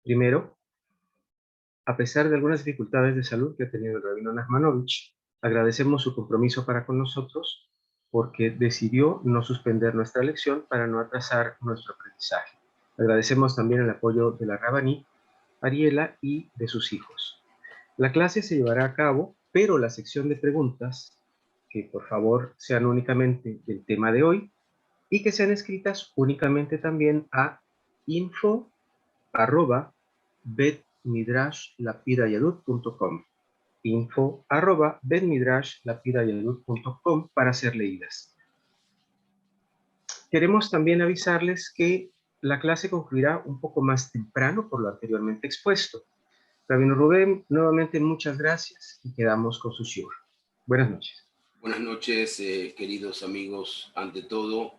Primero, a pesar de algunas dificultades de salud que ha tenido el rabino Nachmanovich, agradecemos su compromiso para con nosotros porque decidió no suspender nuestra lección para no atrasar nuestro aprendizaje. Agradecemos también el apoyo de la Rabanit, Ariela y de sus hijos. La clase se llevará a cabo, pero la sección de preguntas, que por favor sean únicamente del tema de hoy y que sean escritas únicamente también a info@betmidrashlapidayadut.com info@betmidrashlapidayadut.com para ser leídas. Queremos también avisarles que la clase concluirá un poco más temprano por lo anteriormente expuesto. Rabino Rubén, nuevamente muchas gracias y quedamos con su shiur. Buenas noches. Buenas noches, queridos amigos. Ante todo,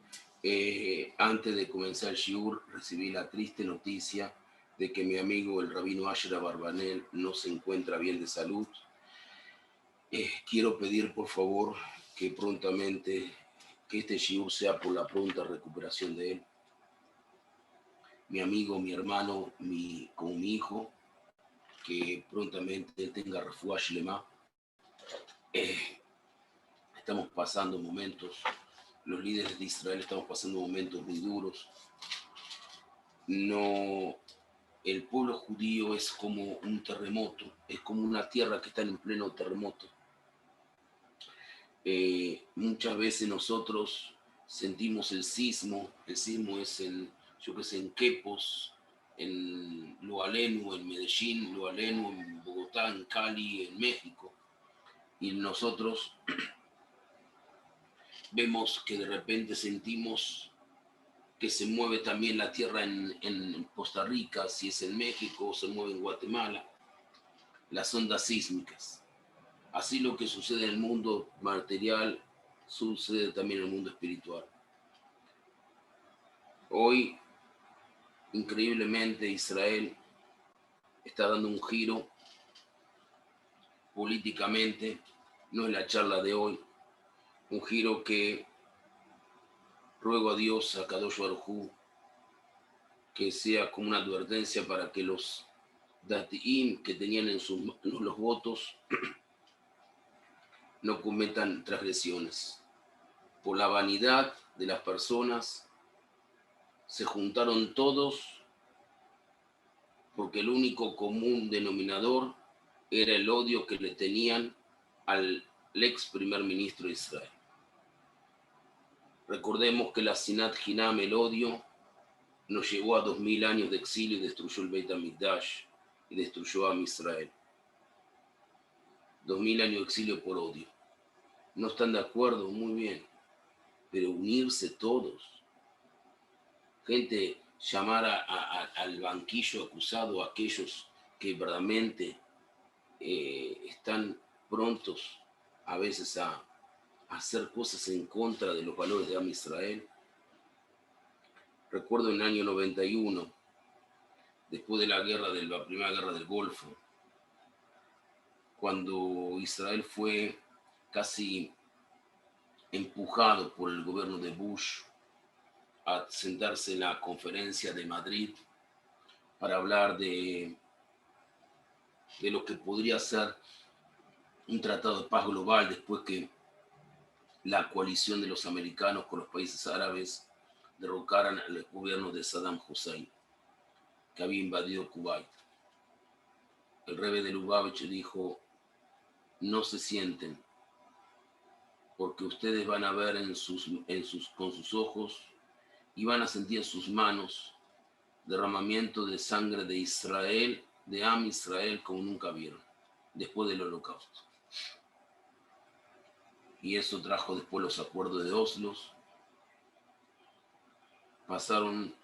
antes de comenzar el shiur, recibí la triste noticia de que mi amigo el rabino Asher Barbanel no se encuentra bien de salud. Quiero pedir, por favor, que prontamente, que este shiur sea por la pronta recuperación de él. Mi amigo, mi hermano, como mi hijo, que prontamente tenga refuah shlema. Estamos pasando momentos, los líderes de Israel estamos pasando momentos muy duros. No, el pueblo judío es como un terremoto, es como una tierra que está en pleno terremoto. Muchas veces nosotros sentimos el sismo es en Quepos, en Loalenu, en Medellín, Loalenu, en Bogotá, en Cali, en México. Y nosotros vemos que de repente sentimos que se mueve también la tierra en Costa Rica, si es en México, se mueve en Guatemala, las ondas sísmicas. Así lo que sucede en el mundo material, sucede también en el mundo espiritual. Hoy, increíblemente, Israel está dando un giro políticamente, no es la charla de hoy, un giro que ruego a Dios, a Kadosh Baruj Hu, que sea como una advertencia para que los dati'im que tenían en los votos no cometan transgresiones. Por la vanidad de las personas se juntaron todos porque el único común denominador era el odio que le tenían al ex primer ministro de Israel. Recordemos que la Sinat Hinam, el odio, nos llevó a 2000 años de exilio y destruyó el Beit HaMikdash y destruyó a Israel. 2000 años de exilio por odio. No están de acuerdo, muy bien, pero unirse todos. Gente, llamar al banquillo acusado a aquellos que verdaderamente están prontos a veces a hacer cosas en contra de los valores de Am Israel. Recuerdo en el año 91, después de la primera guerra del Golfo, cuando Israel fue casi empujado por el gobierno de Bush a sentarse en la conferencia de Madrid para hablar de lo que podría ser un tratado de paz global después que la coalición de los americanos con los países árabes derrocaran el gobierno de Saddam Hussein, que había invadido Kuwait. El Rebbe de Lubavitch dijo: no se sienten, porque ustedes van a ver con sus ojos y van a sentir en sus manos derramamiento de sangre de Israel, de Am Israel, como nunca vieron, después del Holocausto. Y eso trajo después los acuerdos de Oslo. Pasaron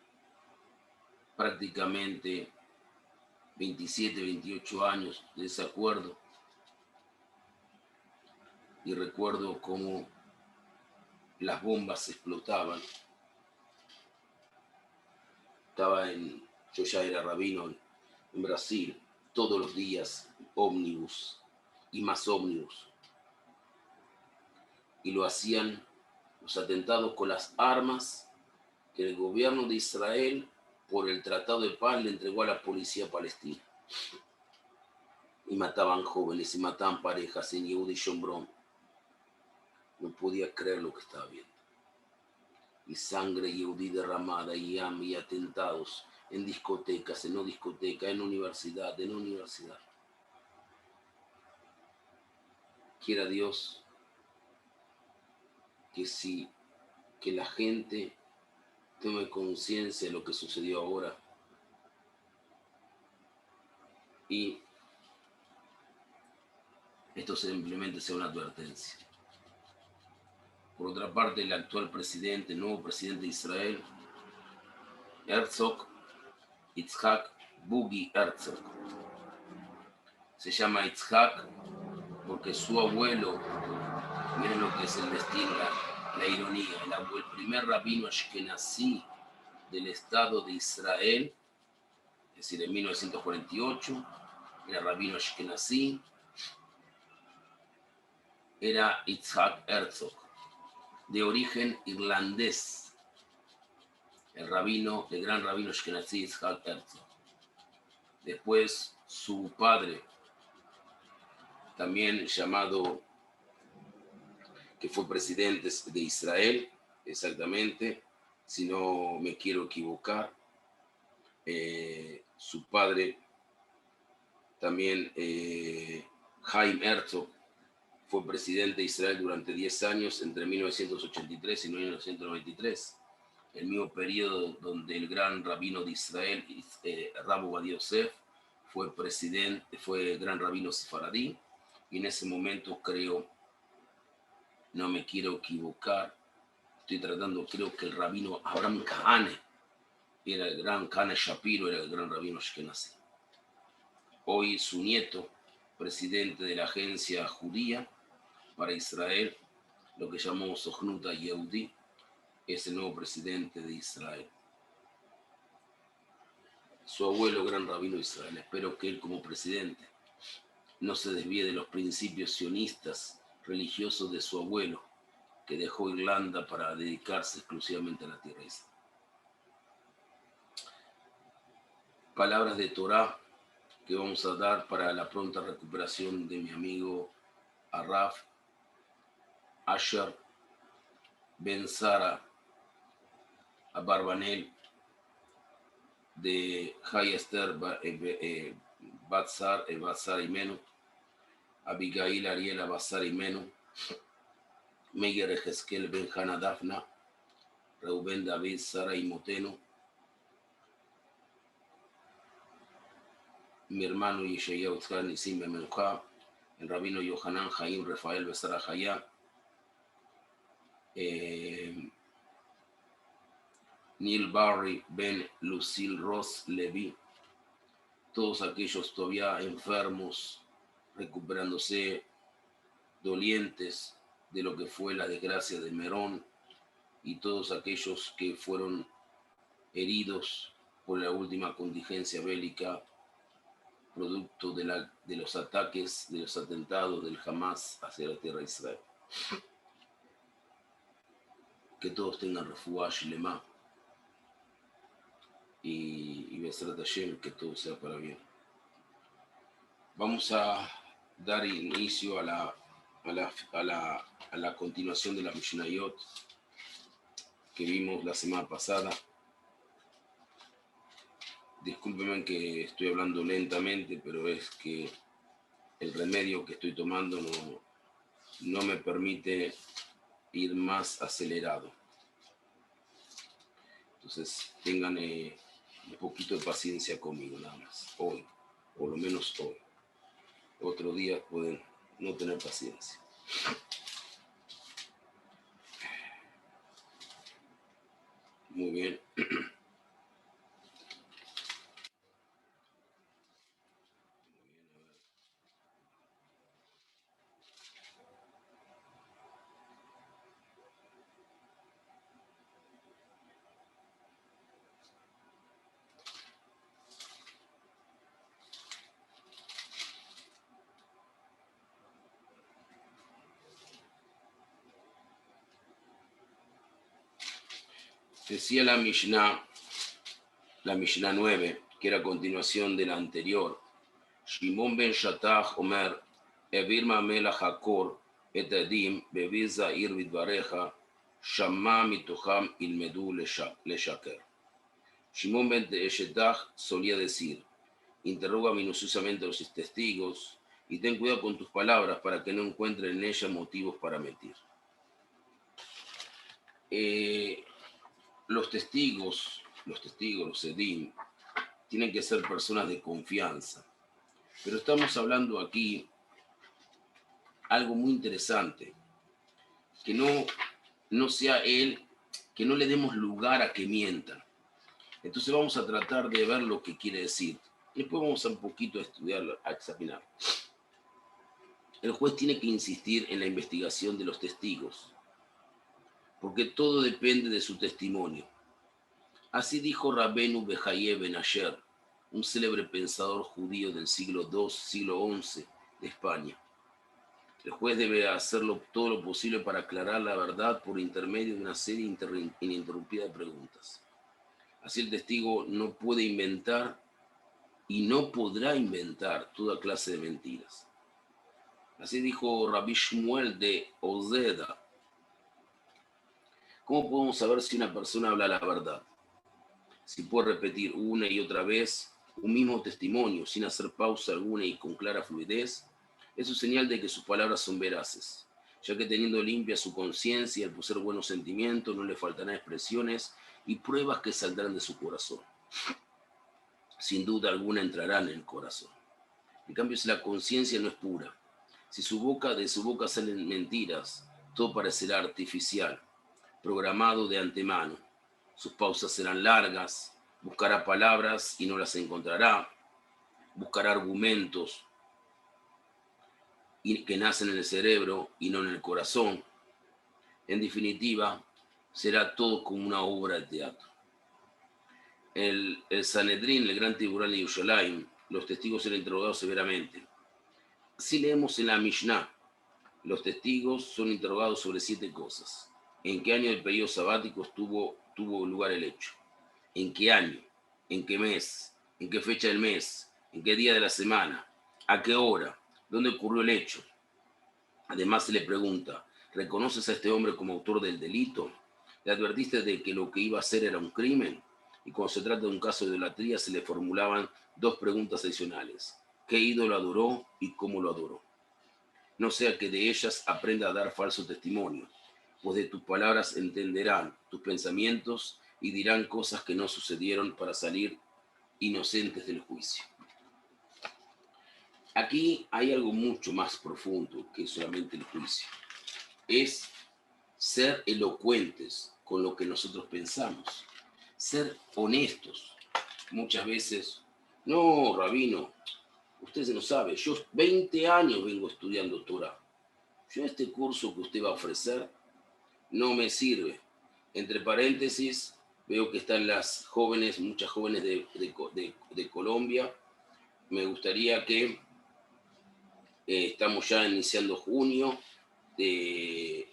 prácticamente 27, 28 años de ese acuerdo. Y recuerdo cómo las bombas explotaban. Yo ya era rabino en Brasil, todos los días, ómnibus y más ómnibus. y lo hacían los atentados con las armas que el gobierno de Israel, por el Tratado de Paz, le entregó a la policía palestina. Y mataban jóvenes y mataban parejas en Yehud y Shomron. No podía creer lo que estaba viendo. Y sangre yehudí derramada, y hambre, y atentados en discotecas, en no discotecas, en universidad, en universidad. Quiera Dios que la gente tome conciencia de lo que sucedió ahora y esto simplemente sea una advertencia. Por otra parte, el actual presidente, el nuevo presidente de Israel, Herzog, Yitzhak Bugi Herzog. Se llama Yitzhak porque su abuelo, miren lo que es el destino, la ironía, el primer rabino ashkenazí del Estado de Israel, es decir, en 1948, era rabino ashkenazí, era Yitzhak Herzog, de origen irlandés, el gran rabino ashkenazí Yitzhak Herzog. Después su padre, también llamado, que fue presidente de Israel, exactamente, si no me quiero equivocar, su padre también, Chaim Herzog, fue presidente de Israel durante 10 años, entre 1983 y 1993, el mismo periodo donde el gran rabino de Israel, Rab Ovadia Yosef, fue gran rabino sefaradí, y en ese momento creo, no me quiero equivocar, creo que el rabino Abraham Kahane, era el gran Kahane Shapiro, era el gran rabino ashkenazí. Hoy su nieto, presidente de la agencia judía para Israel, lo que llamamos Sochnut Yehudi, es el nuevo presidente de Israel. Su abuelo, gran rabino de Israel. Espero que él, como presidente, no se desvíe de los principios sionistas religiosos de su abuelo, que dejó Irlanda para dedicarse exclusivamente a la tierra de Israel. Palabras de Torah que vamos a dar para la pronta recuperación de mi amigo Araf Asher Ben Sara Abarbanel, de Hayester Batzar Imenu, Abigail Ariela Bazar Imenu, Meyer Ezequiel Ben Hana Dafna, Reuben David Sara Imoteno, mi hermano Yeshayahu Tzkar Nisim Bemenuja, el rabino Yohanan Jaim Rafael Besara Jaya, Neil Barry Ben Lucille Ross Levy, todos aquellos todavía enfermos, recuperándose, dolientes de lo que fue la desgracia de Merón, y todos aquellos que fueron heridos por la última contingencia bélica, producto de los ataques, de los atentados del Hamas hacia la tierra de Israel. Que todos tengan refuá Shlema y Besrat Hashem, que todo sea para bien. Vamos a dar inicio a la continuación de la Mishnayot que vimos la semana pasada. Discúlpenme que estoy hablando lentamente, pero es que el remedio que estoy tomando no me permite ir más acelerado. Entonces tengan un poquito de paciencia conmigo nada más, hoy, por lo menos hoy. Otro día pueden no tener paciencia. Muy bien. Decía la Mishnah 9, que era a continuación de la anterior. Shimon ben Shattach Omer, Evir Mamela Hakor, et Edim, Bevir Zair Vidvareja, Shama Mitoham Ilmedu Leshaker. Shimon ben Shattach solía decir: interroga minuciosamente a los testigos y ten cuidado con tus palabras para que no encuentren en ellas motivos para mentir. Los testigos, los edim, tienen que ser personas de confianza. Pero estamos hablando aquí algo muy interesante, que no sea él, que no le demos lugar a que mientan. Entonces vamos a tratar de ver lo que quiere decir. Después vamos a un poquito a estudiarlo, a examinar. El juez tiene que insistir en la investigación de los testigos, porque todo depende de su testimonio. Así dijo Rabbenu Behaye Ben Asher, un célebre pensador judío del siglo II, siglo XI de España. El juez debe hacerlo todo lo posible para aclarar la verdad por intermedio de una serie ininterrumpida de preguntas. Así el testigo no puede inventar y no podrá inventar toda clase de mentiras. Así dijo Rabbi Shmuel de Ozeda. ¿Cómo podemos saber si una persona habla la verdad? Si puede repetir una y otra vez un mismo testimonio sin hacer pausa alguna y con clara fluidez, eso es señal de que sus palabras son veraces, ya que teniendo limpia su conciencia y al poseer buenos sentimientos no le faltarán expresiones y pruebas que saldrán de su corazón. Sin duda alguna entrarán en el corazón. En cambio, si la conciencia no es pura, si de su boca salen mentiras, todo parecerá artificial, programado de antemano. Sus pausas serán largas, buscará palabras y no las encontrará, buscará argumentos que nacen en el cerebro y no en el corazón. En definitiva, será todo como una obra de teatro. El Sanedrín, el gran tribunal de Yerushalayim, los testigos eran interrogados severamente. Así leemos en la Mishnah, los testigos son interrogados sobre 7 cosas. ¿En qué año del periodo sabático tuvo lugar el hecho? ¿En qué año? ¿En qué mes? ¿En qué fecha del mes? ¿En qué día de la semana? ¿A qué hora? ¿Dónde ocurrió el hecho? Además se le pregunta, ¿reconoces a este hombre como autor del delito? ¿Le advertiste de que lo que iba a hacer era un crimen? Y cuando se trata de un caso de idolatría se le formulaban 2 preguntas adicionales. ¿Qué ídolo adoró y cómo lo adoró? No sea que de ellas aprenda a dar falso testimonio, pues de tus palabras entenderán tus pensamientos y dirán cosas que no sucedieron para salir inocentes del juicio. Aquí hay algo mucho más profundo que solamente el juicio. Es ser elocuentes con lo que nosotros pensamos, ser honestos. Muchas veces, no, rabino, usted no sabe, yo 20 años vengo estudiando Torah. Yo este curso que usted va a ofrecer no me sirve. Entre paréntesis, veo que están las jóvenes, muchas jóvenes de Colombia. Me gustaría que estamos ya iniciando junio,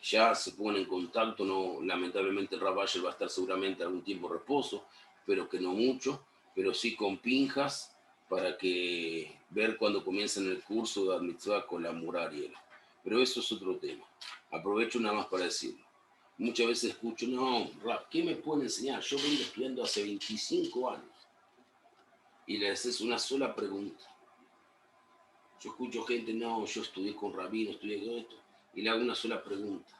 ya se ponen en contacto, no, lamentablemente el Rav Asher va a estar seguramente algún tiempo de reposo, pero que no mucho, pero sí con Pinjas para que ver cuando comienzan el curso de Mitzvah con la Murariel. Pero eso es otro tema. Aprovecho nada más para decirlo. Muchas veces escucho, no, Rav, ¿qué me pueden enseñar? Yo vengo estudiando hace 25 años. Y le haces una sola pregunta. Yo escucho gente, no, yo estudié con rabino, estudié con esto, y le hago una sola pregunta.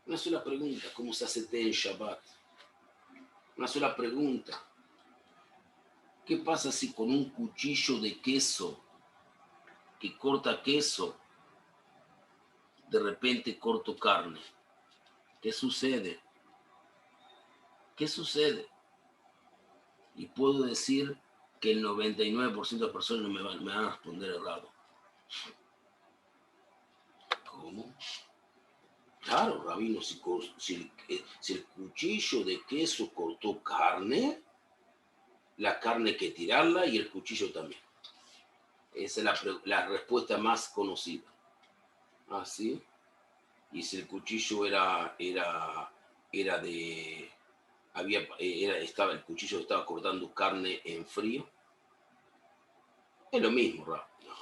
Una sola pregunta, ¿cómo se hace té en Shabbat? Una sola pregunta. ¿Qué pasa si con un cuchillo de queso, que corta queso, de repente corto carne? ¿Qué sucede? ¿Qué sucede? Y puedo decir que el 99% de personas me van a responder errado. ¿Cómo? Claro, rabino, si el cuchillo de queso cortó carne, la carne hay que tirarla y el cuchillo también. Esa es la respuesta más conocida. ¿Ah, sí? Y si el cuchillo era de el cuchillo estaba cortando carne en frío. Es lo mismo, Ra. No,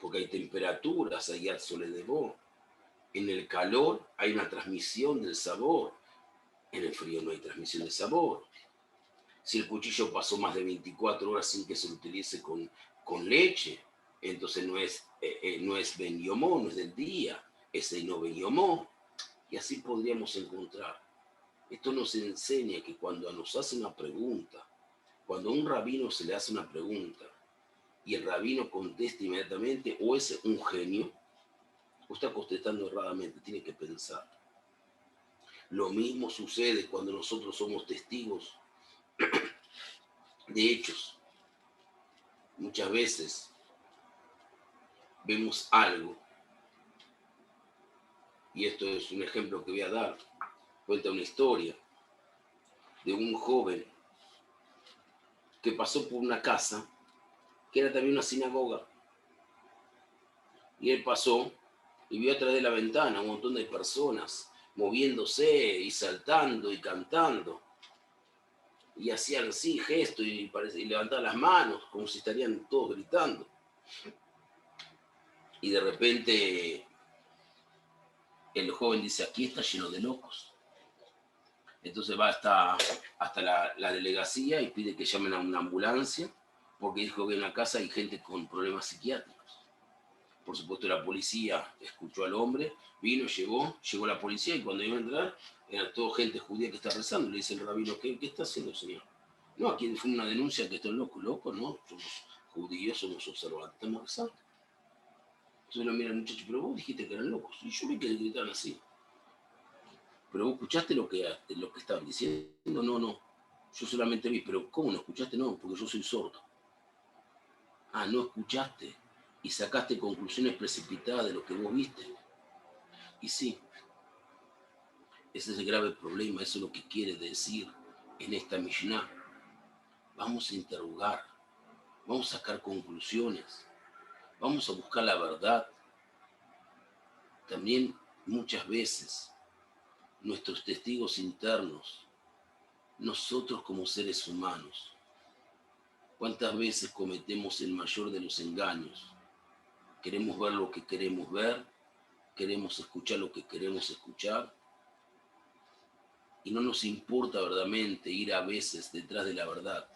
porque hay temperaturas, hay árzole de voz. En el calor hay una transmisión del sabor. En el frío no hay transmisión de sabor. Si el cuchillo pasó más de 24 horas sin que se lo utilice con leche, entonces no es ben yomó, no es del día, es no ben yomó. Y así podríamos encontrar. Esto nos enseña que cuando nos hace una pregunta, cuando a un rabino se le hace una pregunta y el rabino contesta inmediatamente, o es un genio, o está contestando erradamente, tiene que pensar. Lo mismo sucede cuando nosotros somos testigos de hechos. Muchas veces vemos algo, y esto es un ejemplo que voy a dar, cuenta una historia de un joven que pasó por una casa que era también una sinagoga, y él pasó y vio a través de la ventana un montón de personas moviéndose y saltando y cantando, y hacían así gestos y levantaban las manos como si estarían todos gritando. Y de repente el joven dice, aquí está lleno de locos. Entonces va hasta la delegacia y pide que llamen a una ambulancia, porque dijo que en la casa hay gente con problemas psiquiátricos. Por supuesto la policía escuchó al hombre, llegó la policía, y cuando iba a entrar, era toda gente judía que está rezando. Le dice el rabino, ¿qué está haciendo, señor? No, aquí fue una denuncia que están locos, no, somos judíos, somos observantes, estamos rezando. Entonces lo mira el muchacho, pero vos dijiste que eran locos, y yo vi que gritaban así. Pero vos escuchaste lo que estaban diciendo. No, yo solamente vi, pero ¿cómo no escuchaste? No, porque yo soy sordo. Ah, no escuchaste y sacaste conclusiones precipitadas de lo que vos viste. Y sí, ese es el grave problema, eso es lo que quiere decir en esta Mishnah. Vamos a interrogar, vamos a sacar conclusiones, vamos a buscar la verdad. También muchas veces nuestros testigos internos, nosotros como seres humanos, ¿cuántas veces cometemos el mayor de los engaños? Queremos ver lo que queremos ver, queremos escuchar lo que queremos escuchar, y no nos importa verdaderamente ir a veces detrás de la verdad,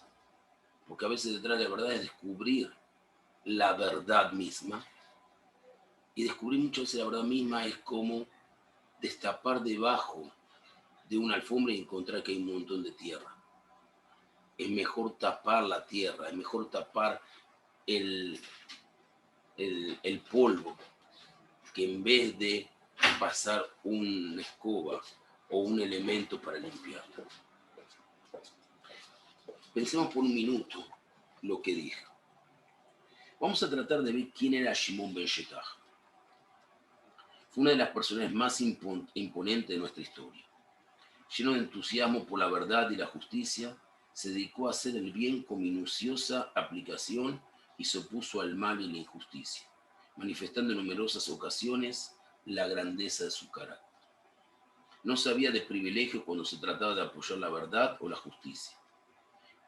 porque a veces detrás de la verdad es descubrir la verdad misma, y descubrir muchas veces la verdad misma es como destapar debajo de una alfombra y encontrar que hay un montón de tierra. Es mejor tapar la tierra, es mejor tapar el polvo, que en vez de pasar una escoba o un elemento para limpiarla. Pensemos por un minuto lo que dije. Vamos a tratar de ver quién era Shimon ben Shetaj. Fue una de las personas más imponentes de nuestra historia. Lleno de entusiasmo por la verdad y la justicia, se dedicó a hacer el bien con minuciosa aplicación y se opuso al mal y la injusticia, manifestando en numerosas ocasiones la grandeza de su carácter. No sabía de privilegios cuando se trataba de apoyar la verdad o la justicia.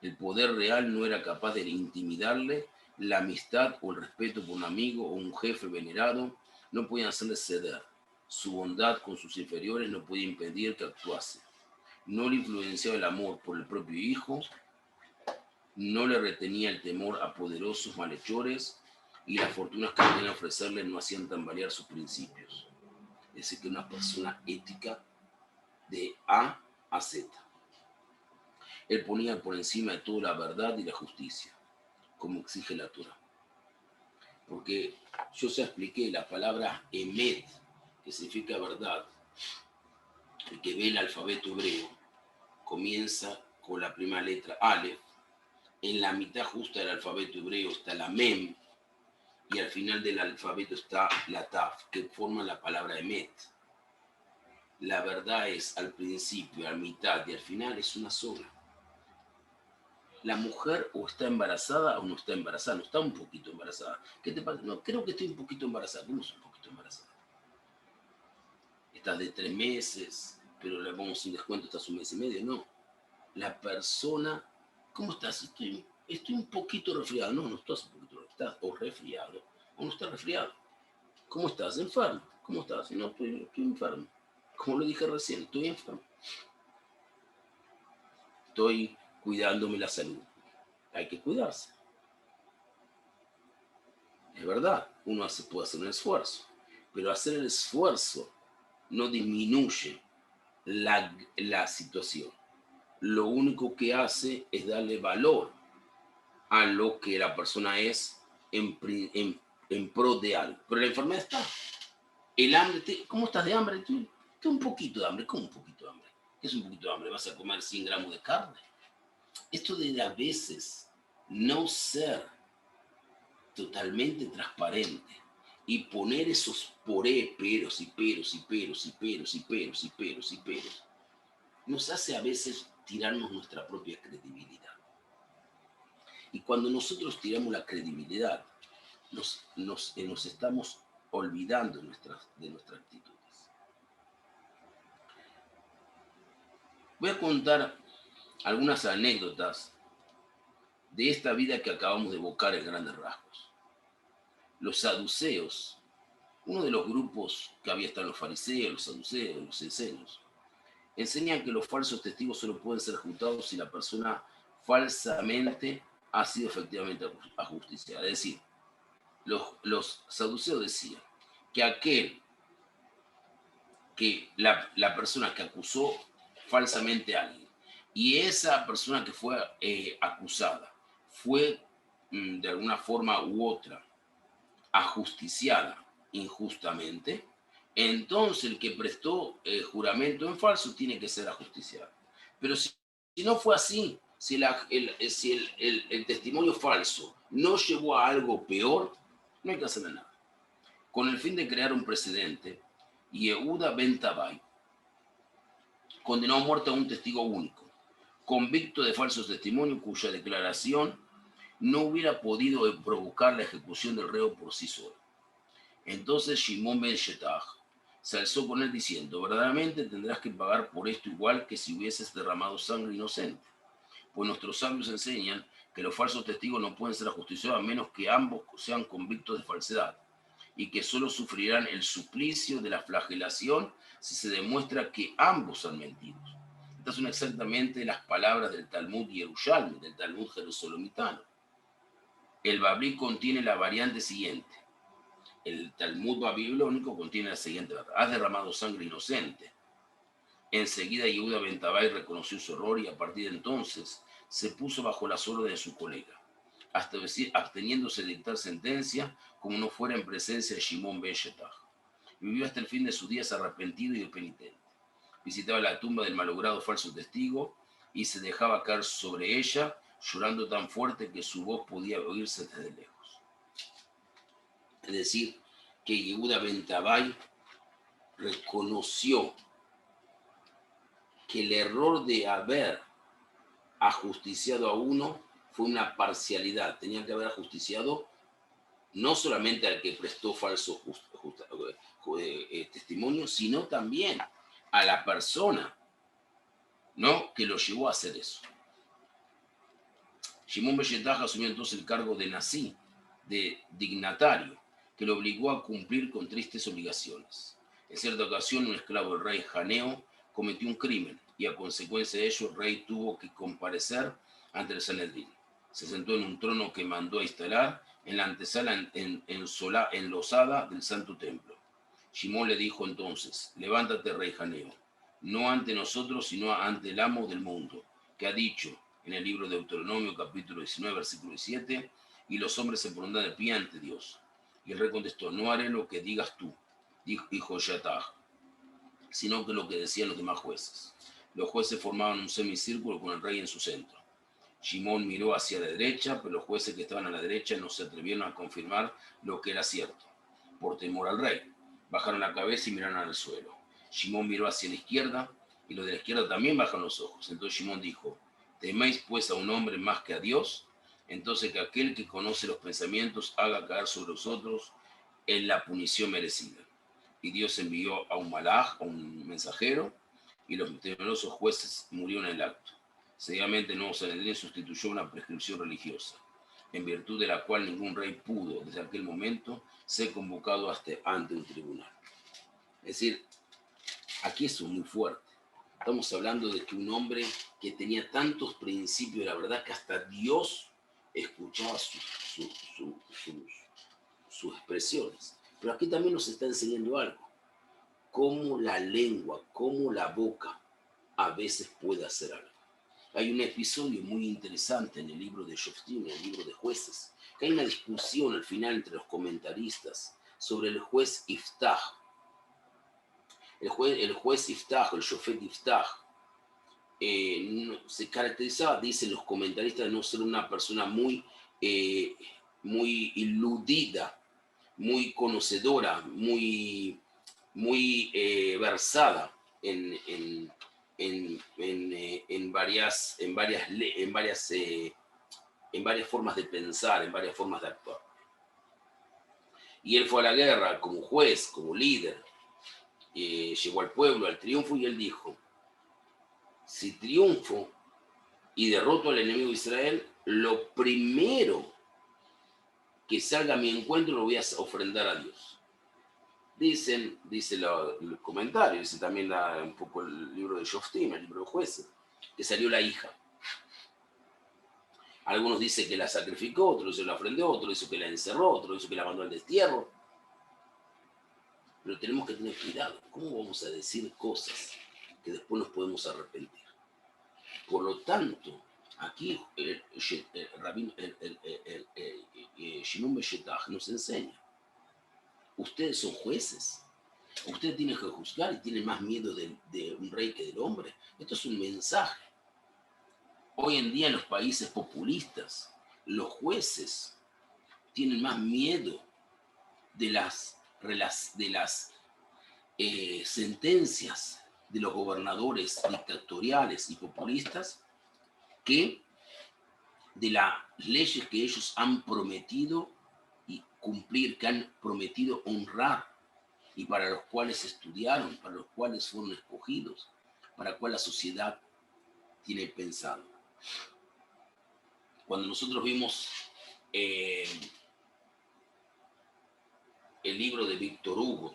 El poder real no era capaz de intimidarle, la amistad o el respeto por un amigo o un jefe venerado no podían hacerle ceder. Su bondad con sus inferiores no podía impedir que actuase. No le influenciaba el amor por el propio hijo, no le retenía el temor a poderosos malhechores, y las fortunas que podían ofrecerle no hacían tambalear sus principios. Es decir, que una persona ética de A a Z. Él ponía por encima de todo la verdad y la justicia, como exige la Torah. Porque yo ya expliqué la palabra emet, que significa verdad, el que ve el alfabeto hebreo, comienza con la primera letra Aleph, en la mitad justa del alfabeto hebreo está la Mem, y al final del alfabeto está la Taf, que forma la palabra emet. La verdad es al principio, a mitad y al final es una sola. La mujer o está embarazada o no está embarazada, no está un poquito embarazada. ¿Qué te pasa? No, creo que estoy un poquito embarazada. ¿Cómo es un poquito embarazada? Estás de 3 meses, pero le vamos sin descuento hasta un mes y medio. No. La persona, ¿cómo estás? Estoy un poquito resfriado. No, no estás un poquito resfriado. Estás o resfriado o no estás resfriado. ¿Cómo estás? Enfermo. ¿Cómo estás? No, estoy enfermo. Como lo dije recién, estoy enfermo. Estoy cuidándome la salud. Hay que cuidarse. Es verdad, uno puede hacer un esfuerzo, pero hacer el esfuerzo no disminuye la situación. Lo único que hace es darle valor a lo que la persona es en pro de algo. Pero la enfermedad está. El hambre, ¿cómo estás de hambre? Tú un poquito de hambre. ¿Cómo un poquito de hambre? ¿Qué es un poquito de hambre? ¿Vas a comer 100 gramos de carne? Esto de a veces no ser totalmente transparente y poner esos peros y peros y peros y peros y peros y peros y peros, nos hace a veces tirarnos nuestra propia credibilidad. Y cuando nosotros tiramos la credibilidad, nos estamos olvidando de nuestras actitudes. Voy a contar algunas anécdotas de esta vida que acabamos de evocar en grandes rasgos. Los saduceos, uno de los grupos que había estado los fariseos, los saduceos, los esenios, enseñan que los falsos testigos solo pueden ser juzgados si la persona falsamente ha sido efectivamente ajusticiada. Es decir, los saduceos decían que la persona que acusó falsamente a alguien y esa persona que fue acusada fue de alguna forma u otra ajusticiada injustamente, entonces el que prestó juramento en falso tiene que ser ajusticiado. Pero si no fue así, si el testimonio falso no llevó a algo peor, no hay que hacer nada. Con el fin de crear un precedente, Yehuda ben Tabai condenó a muerte a un testigo único, convicto de falso testimonio cuya declaración no hubiera podido provocar la ejecución del reo por sí solo. Entonces Shimon ben Shetach se alzó con él diciendo: verdaderamente tendrás que pagar por esto igual que si hubieses derramado sangre inocente. Pues nuestros sabios enseñan que los falsos testigos no pueden ser ajusticiados a menos que ambos sean convictos de falsedad y que solo sufrirán el suplicio de la flagelación si se demuestra que ambos han mentido. Estas son exactamente las palabras del Talmud Yerushalmi, del Talmud Jerusalomitano. El Babli contiene la variante siguiente. El Talmud babilónico contiene la siguiente verdad: has derramado sangre inocente. Enseguida Yehuda ben Tabai reconoció su error y a partir de entonces se puso bajo las órdenes de su colega, hasta decir, absteniéndose de dictar sentencia como no fuera en presencia de Shimon ben Shetach. Vivió hasta el fin de sus días arrepentido y penitente. Visitaba la tumba del malogrado falso testigo y se dejaba caer sobre ella, llorando tan fuerte que su voz podía oírse desde lejos. Es decir, que Yehuda ben Tabai reconoció que el error de haber ajusticiado a uno fue una parcialidad. Tenía que haber ajusticiado no solamente al que prestó falso testimonio, sino también a la persona, ¿no?, que lo llevó a hacer eso. Shimon ben Shetach asumió entonces el cargo de nazí, de dignatario, que lo obligó a cumplir con tristes obligaciones. En cierta ocasión, un esclavo del rey Janeo cometió un crimen y a consecuencia de ello el rey tuvo que comparecer ante el Sanedrín. Se sentó en un trono que mandó a instalar en la antesala enlosada del santo templo. Shimón le dijo entonces: levántate, rey Janeo, no ante nosotros, sino ante el amo del mundo, que ha dicho en el libro de Deuteronomio, capítulo 19, versículo 7, y los hombres se pondrán de pie ante Dios. Y el rey contestó: no haré lo que digas tú, dijo Shetach, sino que lo que decían los demás jueces. Los jueces formaban un semicírculo con el rey en su centro. Shimón miró hacia la derecha, pero los jueces que estaban a la derecha no se atrevieron a confirmar lo que era cierto, por temor al rey. Bajaron la cabeza y miraron al suelo. Shimón miró hacia la izquierda, y los de la izquierda también bajaron los ojos. Entonces Shimón dijo: ¿teméis pues a un hombre más que a Dios? Entonces que aquel que conoce los pensamientos haga caer sobre vosotros en la punición merecida. Y Dios envió a un malaj, a un mensajero, y los temerosos jueces murieron en el acto. Seguidamente el nuevo Sanedrín sustituyó una prescripción religiosa, en virtud de la cual ningún rey pudo, desde aquel momento, ser convocado ante un tribunal. Es decir, aquí eso es muy fuerte. Estamos hablando de que un hombre que tenía tantos principios de la verdad que hasta Dios escuchaba sus expresiones. Pero aquí también nos está enseñando algo. Cómo la lengua, cómo la boca a veces puede hacer algo. Hay un episodio muy interesante en el libro de Shoftim, en el libro de jueces, que hay una discusión al final entre los comentaristas sobre el juez Iftach. El juez Iftach, el Shofet Iftach, se caracterizaba, dicen los comentaristas, de no ser una persona muy iludida, muy conocedora, muy versada en varias formas de pensar, en varias formas de actuar. Y él fue a la guerra como juez, como líder, llevó al pueblo al triunfo y él dijo: si triunfo y derroto al enemigo de Israel, lo primero que salga a mi encuentro lo voy a ofrendar a Dios. Dice el comentario, dice también un poco el libro de Shoftim, el libro de jueces, que salió la hija. Algunos dicen que la sacrificó, otros dicen que la ofrendó, otros dicen que la encerró, otros dicen que la mandó al destierro. Pero tenemos que tener cuidado. ¿Cómo vamos a decir cosas que después nos podemos arrepentir? Por lo tanto, aquí Shimon Beshetach nos enseña: ustedes son jueces, ustedes tienen que juzgar y tienen más miedo de un rey que del hombre. Esto es un mensaje. Hoy en día en los países populistas, los jueces tienen más miedo de las sentencias de los gobernadores dictatoriales y populistas que de las leyes que ellos han prometido y cumplir, que han prometido honrar y para los cuales estudiaron, para los cuales fueron escogidos, para la cual la sociedad tiene pensado. Cuando nosotros vimos el libro de Víctor Hugo,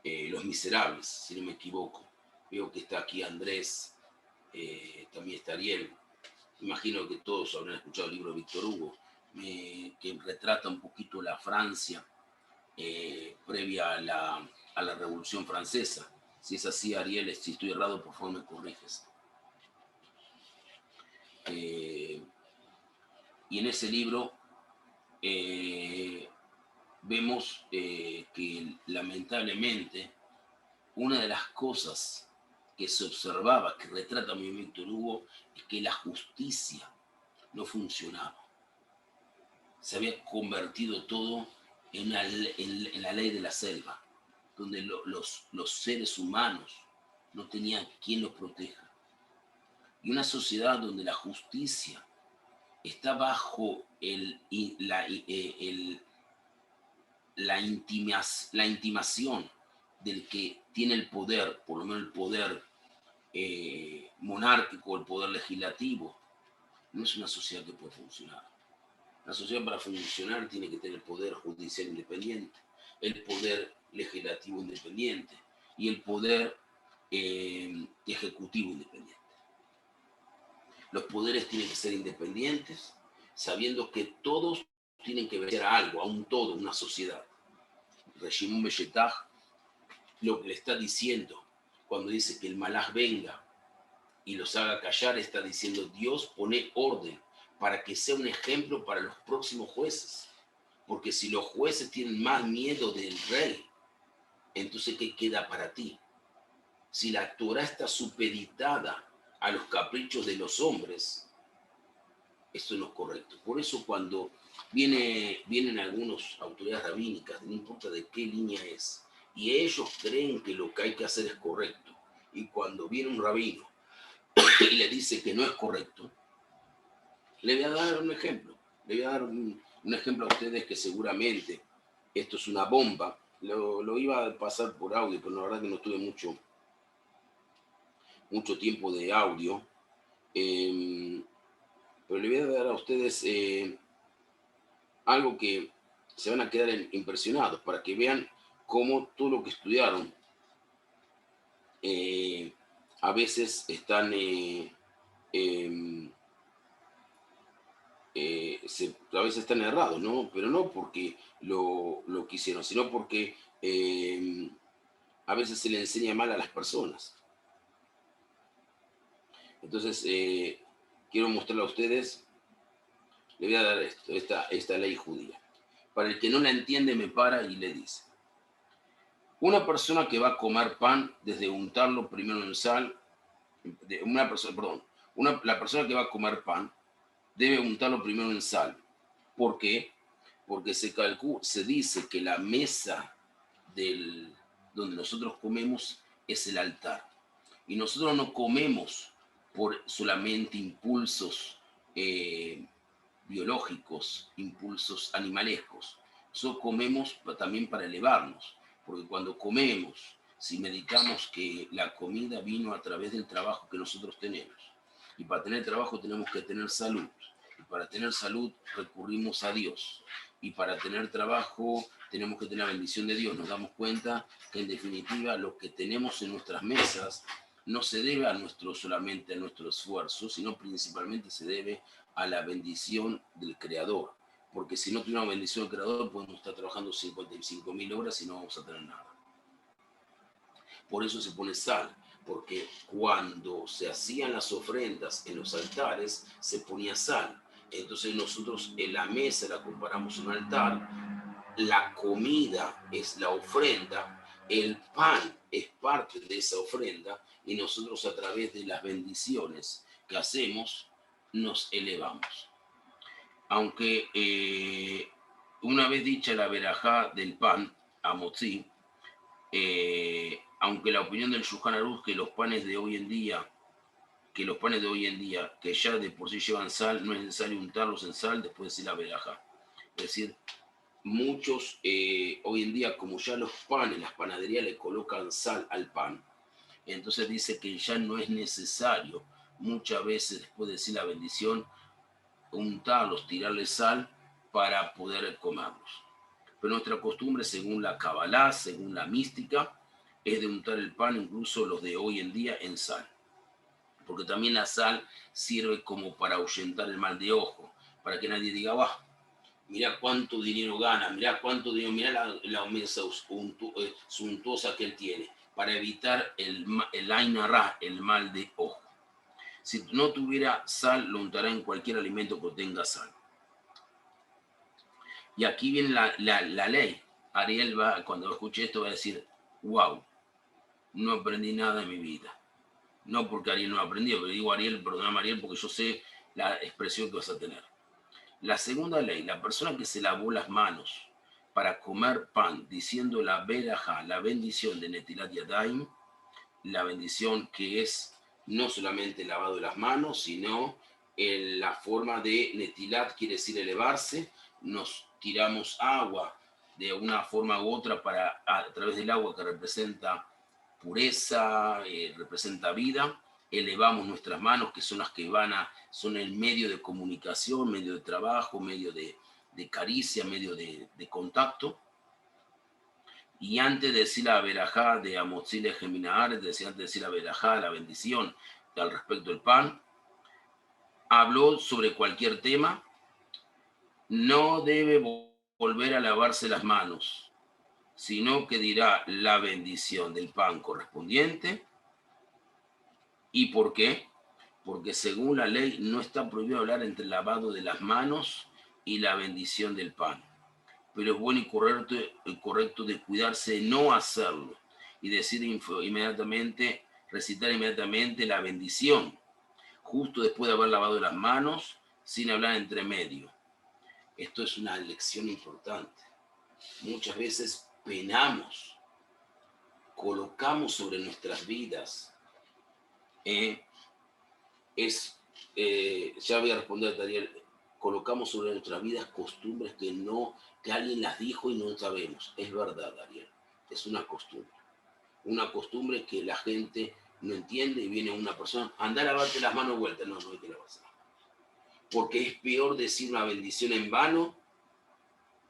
Los Miserables, si no me equivoco, veo que está aquí Andrés, también está Ariel. Imagino que todos habrán escuchado el libro de Víctor Hugo, que retrata un poquito la Francia previa a la Revolución Francesa. Si es así, Ariel, si estoy errado, por favor me corriges. Y en ese libro vemos que lamentablemente una de las cosas que se observaba, que retrata muy bien Víctor Hugo, es que la justicia no funcionaba. Se había convertido todo en la ley de la selva, donde los seres humanos no tenían quien los proteja. Y una sociedad donde la justicia está bajo la intimación del que tiene el poder, por lo menos el poder monárquico, el poder legislativo, no es una sociedad que puede funcionar. La sociedad, para funcionar, tiene que tener el poder judicial independiente, el poder legislativo independiente y el poder ejecutivo independiente. Los poderes tienen que ser independientes, sabiendo que todos tienen que ver a algo, a un todo, una sociedad. Shimon Beshetach lo que le está diciendo cuando dice que el malaj venga y los haga callar, está diciendo: Dios pone orden para que sea un ejemplo para los próximos jueces. Porque si los jueces tienen más miedo del rey, entonces ¿qué queda para ti? Si la Torah está supeditada a los caprichos de los hombres, esto no es correcto. Por eso cuando vienen algunas autoridades rabínicas, no importa de qué línea es, y ellos creen que lo que hay que hacer es correcto, y cuando viene un rabino y le dice que no es correcto, le voy a dar un ejemplo. Le voy a dar un ejemplo a ustedes que seguramente esto es una bomba. Lo iba a pasar por audio, pero la verdad que no tuve mucho mucho tiempo de audio, eh, pero le voy a dar a ustedes algo que se van a quedar impresionados para que vean cómo todo lo que estudiaron eh, a veces están, em, a veces están errados, ¿no? Pero no porque lo quisieron, sino porque a veces se le enseña mal a las personas. Entonces, quiero mostrarle a ustedes, le voy a dar esta ley judía. Para el que no la entiende, me para y le dice: una persona que va a comer pan, desde untarlo primero en sal, una persona, perdón, la persona que va a comer pan debe untarlo primero en sal. ¿Por qué? Porque se dice que la mesa donde nosotros comemos es el altar. Y nosotros no comemos por solamente impulsos eh, biológicos, impulsos animalescos. Nosotros comemos también para elevarnos, porque cuando comemos, si meditamos que la comida vino a través del trabajo que nosotros tenemos, y para tener trabajo tenemos que tener salud, y para tener salud recurrimos a Dios, y para tener trabajo tenemos que tener la bendición de Dios. Nos damos cuenta que en definitiva lo que tenemos en nuestras mesas no se debe solamente a nuestro esfuerzo, sino principalmente se debe a la bendición del Creador. Porque si no tuviéramos bendición del Creador, podemos estar trabajando 55.000 horas y no vamos a tener nada. Por eso se pone sal, porque cuando se hacían las ofrendas en los altares, se ponía sal. Entonces nosotros en la mesa la comparamos a un altar, la comida es la ofrenda, el pan es parte de esa ofrenda y nosotros a través de las bendiciones que hacemos nos elevamos. Aunque una vez dicha la verajá del pan, Amotzi, aunque la opinión del Shulchan Aruch que los panes de hoy en día, que ya de por sí llevan sal, no es necesario untarlos en sal después de decir la verajá. Es decir, muchos hoy en día, como ya los panes, las panaderías le colocan sal al pan, entonces dice que ya no es necesario muchas veces después de decir la bendición untarlos, tirarles sal para poder comerlos. Pero nuestra costumbre, según la Kabbalah, según la mística, es de untar el pan, incluso los de hoy en día, en sal. Porque también la sal sirve como para ahuyentar el mal de ojo, para que nadie diga, va, mirá cuánto dinero gana, mirá cuánto dinero, mirá la mesa suntuosa que él tiene, para evitar el Ain Hara, el mal de ojo. Si no tuviera sal, lo untará en cualquier alimento que tenga sal. Y aquí viene la ley. Ariel cuando escuche esto va a decir, wow, no aprendí nada en mi vida. No porque Ariel no aprendió, pero digo Ariel, perdóname Ariel, porque yo sé la expresión que vas a tener. La segunda ley, la persona que se lavó las manos para comer pan, diciendo la verajá, la bendición de Netilat Yadayim, la bendición que es no solamente el lavado de las manos, sino en la forma de Netilat, quiere decir elevarse, nos tiramos agua de una forma u otra a través del agua que representa pureza, representa vida, elevamos nuestras manos, que son las que son el medio de comunicación, medio de trabajo, medio de caricia, medio de contacto. Y antes de decir la verajá de Amotzile Geminaar, antes de decir la verajá, la bendición al respecto del pan, habló sobre cualquier tema, no debe volver a lavarse las manos, sino que dirá la bendición del pan correspondiente. ¿Y por qué? Porque según la ley no está prohibido hablar entre el lavado de las manos y la bendición del pan. Pero es bueno y correcto de cuidarse de no hacerlo y decir inmediatamente, recitar inmediatamente la bendición, justo después de haber lavado las manos, sin hablar entre medio. Esto es una lección importante. Muchas veces penamos, colocamos sobre nuestras vidas ya voy a responder, Daniel, colocamos sobre nuestras vidas costumbres que alguien las dijo y no sabemos. Es verdad, Daniel, es una costumbre que la gente no entiende y viene una persona, anda a lavarte las manos de vuelta. No, no hay que lavarse las manos. Porque es peor decir una bendición en vano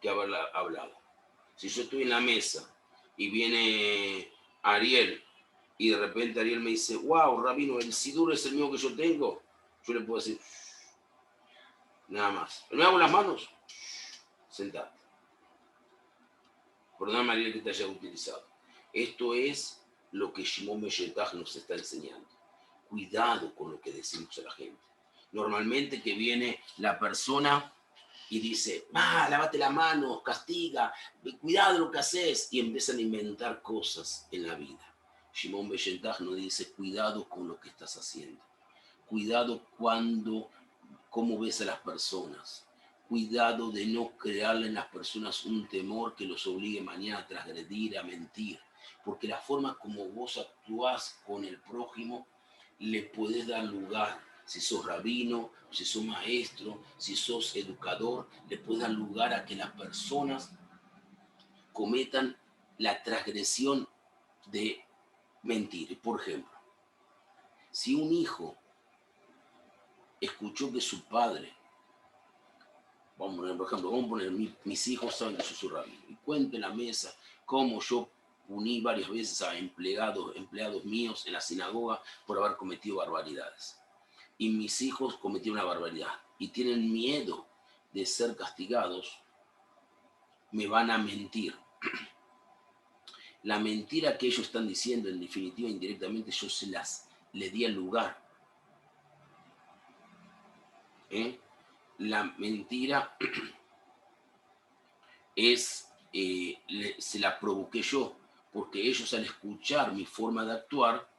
que haberla hablado. Si yo estoy en la mesa y viene Ariel y de repente Ariel me dice, wow, Rabino, el sidur es el mismo que yo tengo, yo le puedo decir, nada más. ¿Me hago las manos? Sentate. Perdóname, Ariel, que te haya utilizado. Esto es lo que Shimon Meshetaj nos está enseñando. Cuidado con lo que decimos a la gente. Normalmente que viene la persona y dice, lávate la mano, castiga, cuidado lo que haces, y empiezan a inventar cosas en la vida. Shimon Meshetaj nos dice, cuidado con lo que estás haciendo. Cuidado cómo ves a las personas. Cuidado de no crearle en las personas un temor que los obligue mañana a transgredir, a mentir. Porque la forma como vos actuás con el prójimo le podés dar lugar. Si sos rabino, si sos maestro, si sos educador, le puedes dar lugar a que las personas cometan la transgresión de mentir. Por ejemplo, si un hijo escuchó que su padre, vamos a poner, mis hijos saben que yo soy rabino, y cuento en la mesa cómo yo puní varias veces a empleados míos en la sinagoga por haber cometido barbaridades. Y mis hijos cometieron una barbaridad y tienen miedo de ser castigados, me van a mentir. La mentira que ellos están diciendo, en definitiva, indirectamente, yo le di el lugar. La mentira se la provoqué yo, porque ellos al escuchar mi forma de actuar,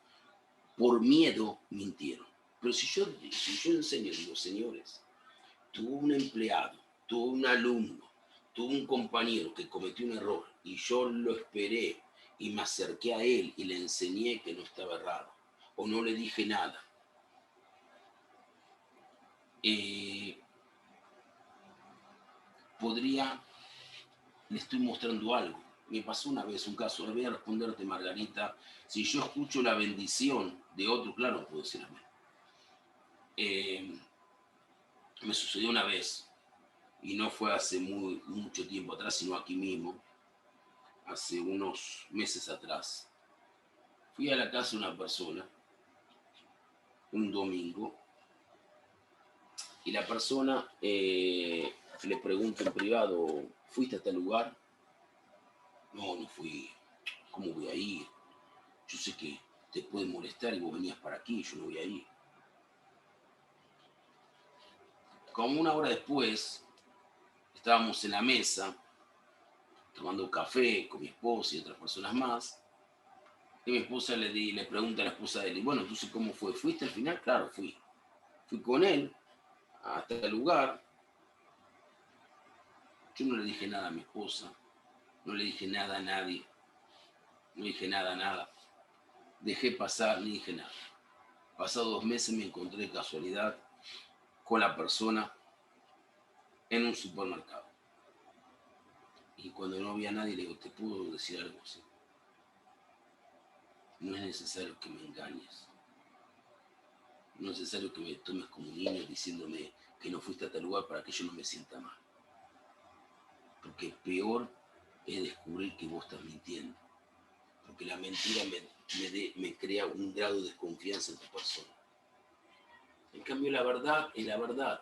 por miedo mintieron. Pero si yo enseño, digo, señores, tuvo un empleado, tuvo un alumno, tuvo un compañero que cometió un error y yo lo esperé y me acerqué a él y le enseñé que no estaba errado o no le dije nada. Le estoy mostrando algo. Me pasó una vez un caso, voy a responderte, Margarita. Si yo escucho la bendición de otro, claro, puedo decir amén. Me sucedió una vez, y no fue hace mucho tiempo atrás, sino aquí mismo, hace unos meses atrás. Fui a la casa de una persona, un domingo, y la persona le pregunta en privado, ¿fuiste a este lugar? No, no fui. ¿Cómo voy a ir? Yo sé que te puede molestar y vos venías para aquí, yo no voy a ir. Como una hora después, estábamos en la mesa, tomando café con mi esposa y otras personas más, y mi esposa le pregunta a la esposa de él, bueno, entonces, ¿cómo fue? ¿Fuiste al final? Claro, fui. Fui con él hasta el lugar. Yo no le dije nada a mi esposa, no le dije nada a nadie, no dije nada. Dejé pasar, ni dije nada. Pasados 2 meses me encontré de casualidad con la persona en un supermercado. Y cuando no había nadie, le digo, ¿te puedo decir algo así? No es necesario que me engañes. No es necesario que me tomes como un niño diciéndome que no fuiste a tal lugar para que yo no me sienta mal. Porque peor es descubrir que vos estás mintiendo. Porque la mentira me crea un grado de desconfianza en tu persona. En cambio, la verdad es la verdad.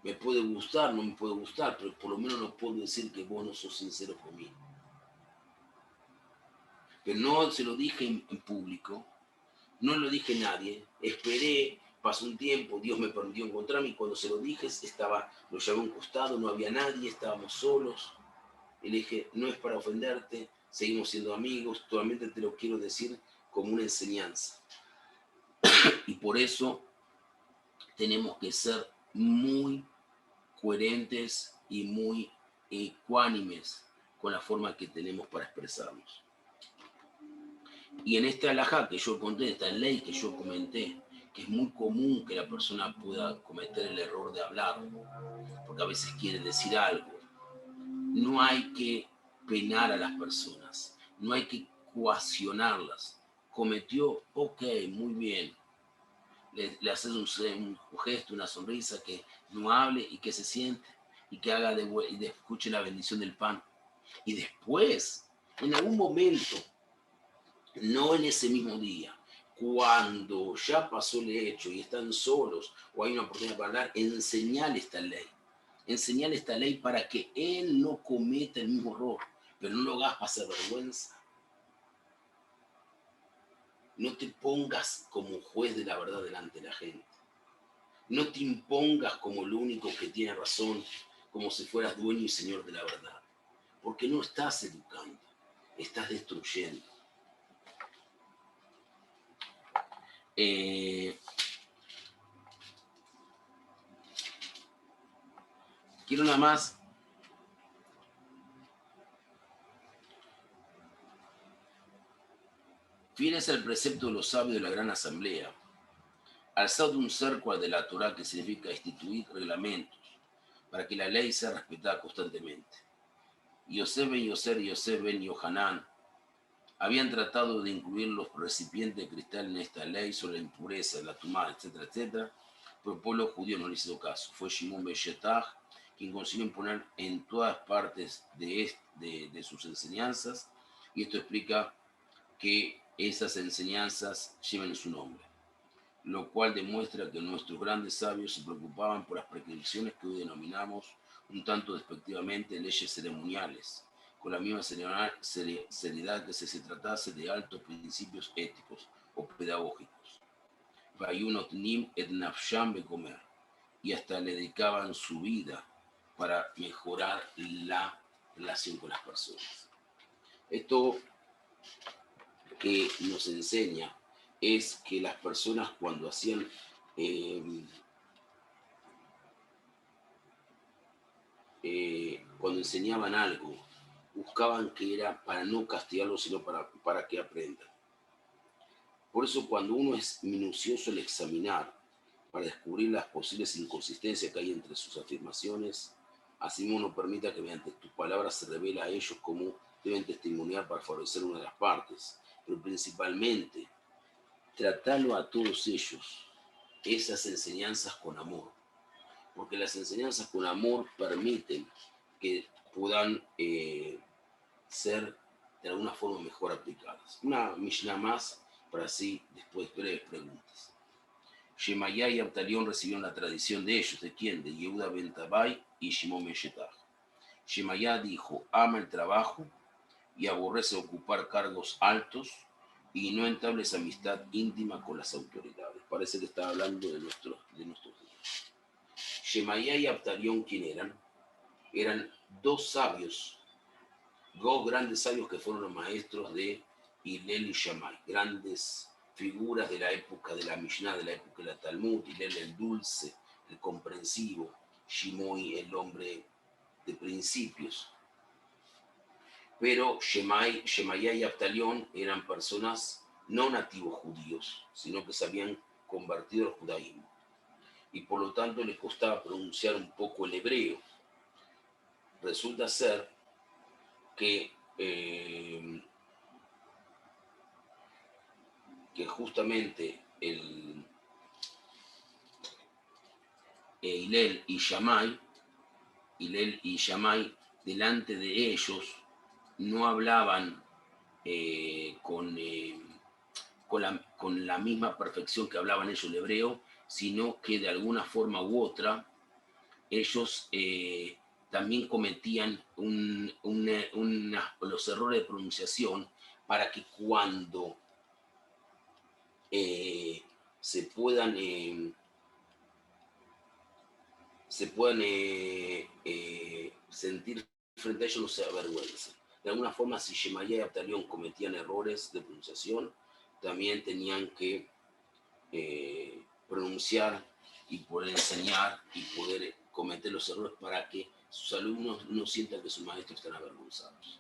Me puede gustar, no me puede gustar, pero por lo menos no puedo decir que vos no sos sincero conmigo. Pero no se lo dije en público, no lo dije a nadie, esperé, pasó un tiempo, Dios me permitió encontrarme y cuando se lo dije, lo llevé a un costado, no había nadie, estábamos solos. Y le dije, no es para ofenderte, seguimos siendo amigos, solamente te lo quiero decir como una enseñanza. Y por eso tenemos que ser muy coherentes y muy ecuánimes con la forma que tenemos para expresarnos. Y en esta alajá que yo conté, esta ley que yo comenté, que es muy común que la persona pueda cometer el error de hablar, porque a veces quiere decir algo, no hay que penar a las personas, no hay que coaccionarlas, cometió, ok, muy bien. Le haces un gesto, una sonrisa, que no hable y que se siente y que haga y escuche la bendición del pan. Y después, en algún momento, no en ese mismo día, cuando ya pasó el hecho y están solos o hay una oportunidad para hablar, enseñale esta ley. Enseñale esta ley para que él no cometa el mismo error, pero no lo hagas pasar vergüenza. No te pongas como juez de la verdad delante de la gente. No te impongas como el único que tiene razón, como si fueras dueño y señor de la verdad. Porque no estás educando, estás destruyendo. Quiero nada más fieles al precepto de los sabios de la gran asamblea, alzado un cerco de la Torá, que significa instituir reglamentos, para que la ley sea respetada constantemente. Yosef ben Yoser y Yosef ben Yohanan habían tratado de incluir los recipientes de cristal en esta ley sobre la impureza, la tumá, etcétera, etcétera, pero el pueblo judío no le hizo caso. Fue Shimon ben Shetach quien consiguió imponer en todas partes de sus enseñanzas, y esto explica que esas enseñanzas lleven su nombre, lo cual demuestra que nuestros grandes sabios se preocupaban por las prescripciones que hoy denominamos un tanto despectivamente leyes ceremoniales, con la misma seriedad que si se tratase de altos principios éticos o pedagógicos. Vayunot nim et nafsham becomer, y hasta le dedicaban su vida para mejorar la relación con las personas. Esto que nos enseña es que las personas cuando hacían cuando enseñaban algo, buscaban que era para no castigarlo, sino para que aprendan. Por eso cuando uno es minucioso al examinar, para descubrir las posibles inconsistencias que hay entre sus afirmaciones, así uno permita que mediante tus palabras se revele a ellos cómo deben testimoniar para favorecer una de las partes, pero principalmente tratarlo a todos ellos, esas enseñanzas con amor, porque las enseñanzas con amor permiten que puedan ser de alguna forma mejor aplicadas. Una Mishnah más para así después breves preguntas. Shemayá y Abtalión recibieron la tradición de ellos. ¿De quién? De Yehuda ben Tabai y Shimon ben Shetach. Shemayá dijo, ama el trabajo y aborrece ocupar cargos altos y no entables amistad íntima con las autoridades. Parece que está hablando de nuestros días. Shemayá y Abtalión, ¿quién eran? Eran dos grandes sabios que fueron los maestros de Hillel y Shammai, grandes figuras de la época de la Mishnah, de la época de la Talmud. Hillel el dulce, el comprensivo, Shammai el hombre de principios. Pero Shemayá y Abtalión eran personas no nativos judíos, sino que se habían convertido al judaísmo. Y por lo tanto les costaba pronunciar un poco el hebreo. Resulta ser que justamente Hillel y Shammai, delante de ellos, no hablaban con la misma perfección que hablaban ellos el hebreo, sino que de alguna forma u otra ellos también cometían los errores de pronunciación, para que cuando se puedan sentir frente a ellos, no se avergüencen. De alguna forma, si Shemayá y Abtalión cometían errores de pronunciación, también tenían que pronunciar y poder enseñar y poder cometer los errores para que sus alumnos no sientan que sus maestros están avergonzados.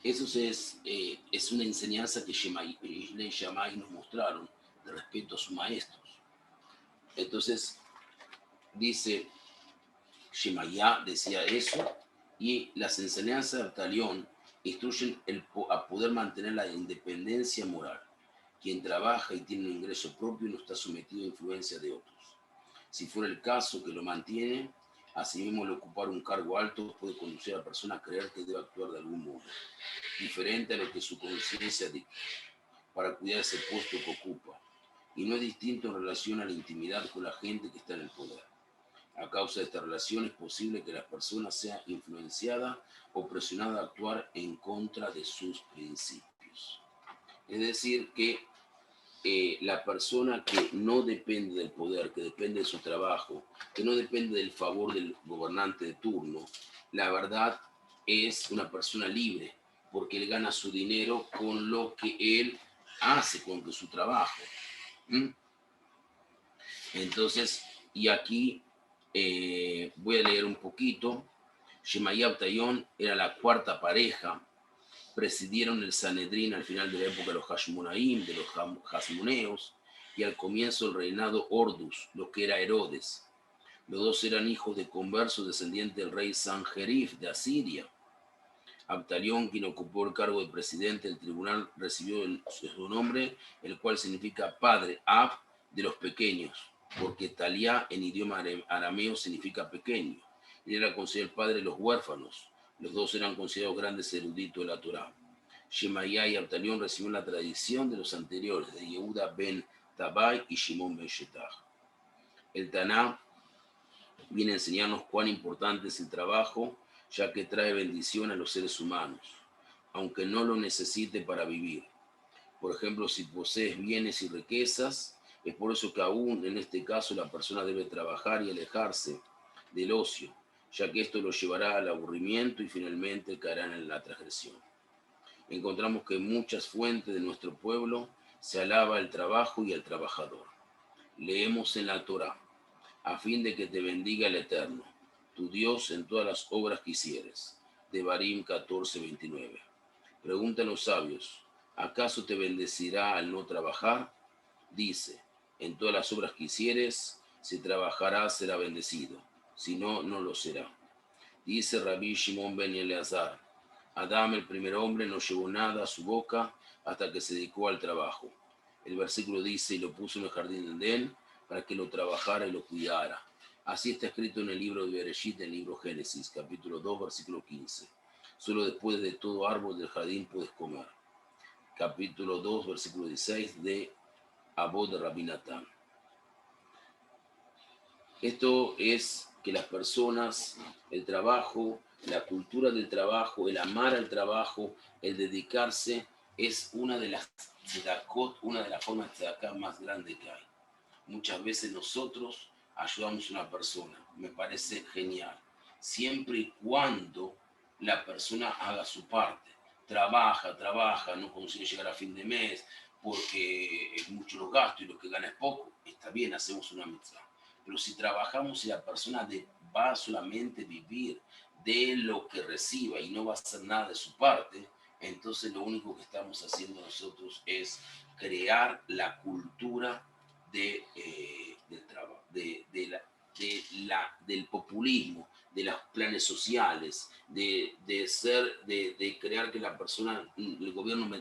Eso es una enseñanza que Shemayá y Shammai nos mostraron de respeto a sus maestros. Entonces, dice, Shemayá decía eso, y las enseñanzas de Abtalión instruyen a poder mantener la independencia moral. Quien trabaja y tiene un ingreso propio no está sometido a influencia de otros. Si fuera el caso que lo mantiene, asimismo el ocupar un cargo alto puede conducir a la persona a creer que debe actuar de algún modo, diferente a lo que su conciencia dicta, para cuidar ese puesto que ocupa, y no es distinto en relación a la intimidad con la gente que está en el poder. A causa de esta relación es posible que la persona sea influenciada o presionada a actuar en contra de sus principios. Es decir, que la persona que no depende del poder, que depende de su trabajo, que no depende del favor del gobernante de turno, la verdad es una persona libre, porque él gana su dinero con lo que él hace, con su trabajo. ¿Mm? Entonces, y aquí voy a leer un poquito. Shemaya Abtayón era la cuarta pareja. Presidieron el Sanedrín al final de la época de los Hashmonaim, de los Hasmoneos, y al comienzo del reinado Ordus, lo que era Herodes. Los dos eran hijos de conversos descendientes del rey Sanjerif de Asiria. Abtalión, quien ocupó el cargo de presidente del tribunal, recibió su nombre, el cual significa padre, Ab, de los pequeños, porque Talia en idioma arameo significa pequeño. Él era considerado el padre de los huérfanos. Los dos eran considerados grandes eruditos de la Torá. Shemaya y Abtalión recibieron la tradición de los anteriores, de Yehuda ben Tabai y Shimon ben Shetach. El Taná viene a enseñarnos cuán importante es el trabajo, ya que trae bendición a los seres humanos, aunque no lo necesite para vivir. Por ejemplo, si posees bienes y riquezas, es por eso que aún en este caso la persona debe trabajar y alejarse del ocio, ya que esto lo llevará al aburrimiento y finalmente caerán en la transgresión. Encontramos que en muchas fuentes de nuestro pueblo se alaba el trabajo y el trabajador. Leemos en la Torá: a fin de que te bendiga el Eterno, tu Dios, en todas las obras que hicieres. Devarim 14:29. Preguntan los sabios: ¿acaso te bendecirá al no trabajar? Dice: en todas las obras que hicieres, si trabajarás será bendecido, si no, no lo será. Dice Rabbi Shimon ben Eleazar: Adán, el primer hombre, no llevó nada a su boca hasta que se dedicó al trabajo. El versículo dice: y lo puso en el jardín de Edén para que lo trabajara y lo cuidara. Así está escrito en el libro de Bereshit, en el libro Génesis, capítulo 2, versículo 15. Solo después de todo árbol del jardín puedes comer. Capítulo 2, versículo 16 de Abod de Rabbi Natán. Esto es que las personas, el trabajo, la cultura del trabajo, el amar al trabajo, el dedicarse, es una de las tzedakot, una de las formas de tzedakah más grandes que hay. Muchas veces nosotros ayudamos a una persona, me parece genial, siempre y cuando la persona haga su parte. Trabaja, no consigue llegar a fin de mes porque es mucho los gastos y lo que gana es poco. Está bien, hacemos una mitzvah. Pero si trabajamos y la persona va solamente a vivir de lo que reciba y no va a hacer nada de su parte, entonces lo único que estamos haciendo nosotros es crear la cultura del trabajo, del populismo, de los planes sociales, de crear que la persona, el gobierno,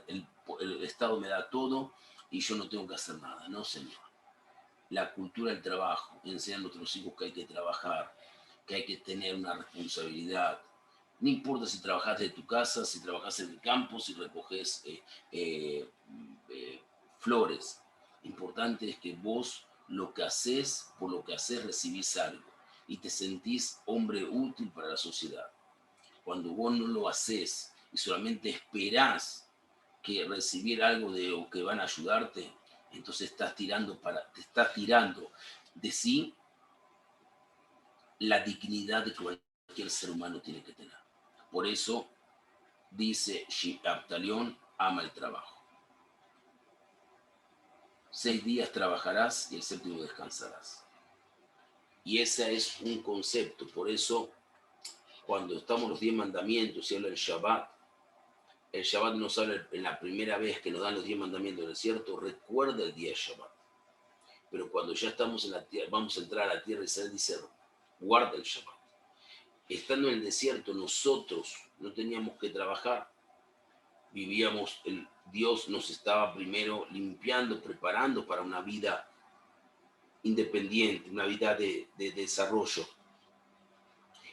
el Estado me da todo y yo no tengo que hacer nada. No, señor. La cultura del trabajo, enseñar a nuestros hijos que hay que trabajar, que hay que tener una responsabilidad. No importa si trabajas de tu casa, si trabajas en el campo, si recoges flores. Importante es que vos lo que haces, por lo que haces, recibís algo y te sentís hombre útil para la sociedad. Cuando vos no lo haces y solamente esperás que recibir algo o que van a ayudarte, entonces te estás tirando de sí la dignidad que cualquier ser humano tiene que tener. Por eso dice Abtalión, ama el trabajo. 6 días trabajarás y el séptimo descansarás. Y ese es un concepto. Por eso, cuando estamos los 10 mandamientos y habla el Shabbat nos habla en la primera vez que nos dan los 10 mandamientos del desierto, recuerda el día de Shabbat. Pero cuando ya estamos en la tierra, vamos a entrar a la tierra, Israel dice, guarda el Shabbat. Estando en el desierto, nosotros no teníamos que trabajar, Dios nos estaba primero limpiando, preparando para una vida independiente, una vida de desarrollo.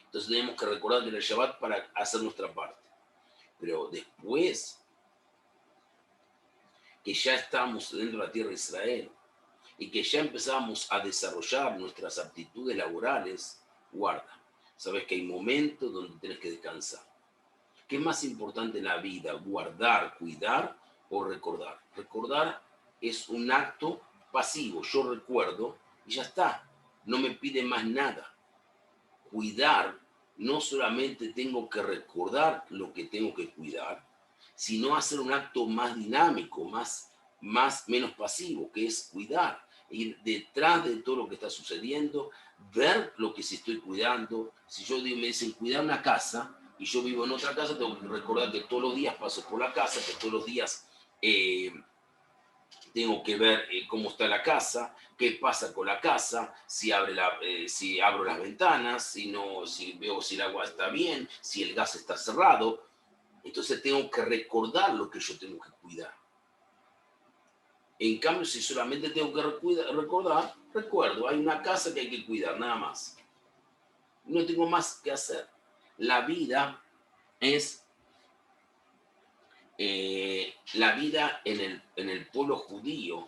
Entonces tenemos que recordar del Shabbat para hacer nuestra parte. Pero después que ya estamos dentro de la tierra de Israel y que ya empezamos a desarrollar nuestras aptitudes laborales, guarda. Sabes que hay momentos donde tienes que descansar. ¿Qué es más importante en la vida? ¿Guardar, cuidar o recordar? Recordar es un acto pasivo. Yo recuerdo y ya está. No me pide más nada. Cuidar, no solamente tengo que recordar lo que tengo que cuidar, sino hacer un acto más dinámico, menos pasivo, que es cuidar. Ir detrás de todo lo que está sucediendo, ver lo que sí estoy cuidando. Si yo me dicen cuidar una casa y yo vivo en otra casa, tengo que recordar que todos los días paso por la casa, que todos los días tengo que ver cómo está la casa, qué pasa con la casa, si abro las ventanas, si veo si el agua está bien, si el gas está cerrado. Entonces tengo que recordar lo que yo tengo que cuidar. En cambio, si solamente tengo que recordar, recuerdo, hay una casa que hay que cuidar, nada más. No tengo más que hacer. La vida es la vida en el pueblo judío